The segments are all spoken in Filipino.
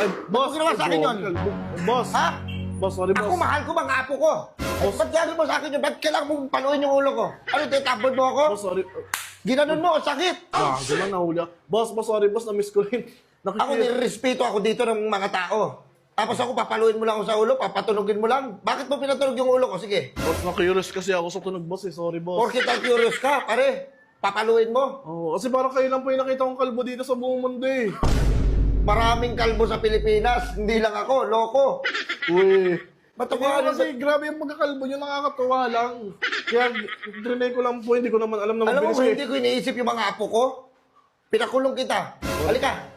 Ay, boss. Ano ginawa sa akin yun? Boss. Ha? Boss, sorry, boss. Ako, mahal ko mga apo ko. Boss. Ba't gano'n mo sa akin yun? Ba't kailangan mong paluin yung ulo ko? Ano, titabod mo ako? Boss, sorry. Ginanon mo, sakit. Gano'n nahuli ako. Boss, sorry, boss. Na-miss ko rin. Ako, nirespeto ako dito ng mga tao. Tapos ako, papaluin mo lang ako sa ulo, papatunogin mo lang. Bakit mo pinatunog yung ulo ko? Sige. Boss, na-curious kasi ako sa tunog, boss eh. Sorry, boss. Porkit ang curious ka, pare. Papaluin mo. Oo, kasi parang kayo lang po yung nakita kong kalbo dito sa buong mundo eh. Maraming kalbo sa Pilipinas. Hindi lang ako, loko. Uy. Matuwa Kasi grabe yung pagkakalbo nyo, nakakatuwa lang. Kaya, trinay ko lang po, hindi ko naman alam na Alam mo, mabilis hindi ko iniisip yung mga apo ko. Pinakulong kita. Halika.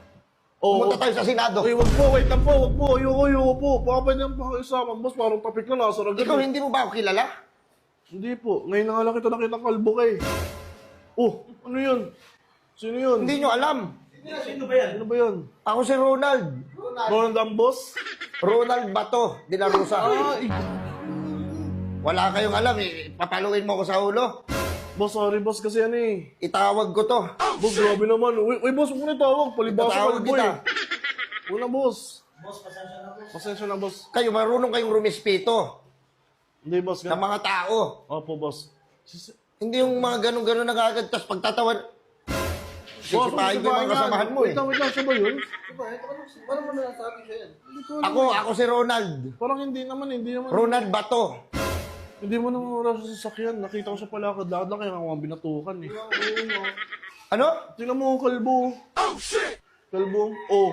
Pumunta tayo sa Senado. Uy, wag po, wait lang po, wag po, ayoko po. Baka pwede lang po kayo sama, boss, parang topic na nasa ragad. Ikaw, hindi mo ba ako kilala? Hindi po, ngayon na nga lang kita nakita kalbo kay. Oh, ano yun? Sino yun? Hindi nyo alam. Sino ba yan? Ano ba yun? Ako si Ronald. Ronald ang boss? Ronald Bato, de la Rosa. Ay, Wala kayong alam eh. Papaluin mo ko sa ulo. boss, sorry boss kasi ano eh. Itawag ko to. Boss, grabe naman. Uy, boss, huwag mo na tawag. Palibasa Itatawag kalbo kita. eh. Huwag na, boss. Boss, pasensya na, boss. Kayo, marunong kayong rumispito Hindi, boss. ng mga tao. Opo, boss. Hindi yung mga ganun-ganun na kagad, tapos pagtatawan. Sisipahin ko yung mga kasamahan mo eh. Wait lang, siya ba yun? Paano mo nasabi siya yan? Ako si Ronald. Parang hindi naman. Ronald Bato. Hindi mo naman wala sa sasakyan. Nakita ko siya pala kadlakad lang kaya ako binatukan eh. Ano? Tingnan mo ang kalbo. Oh, shit! Kalbo. Oh.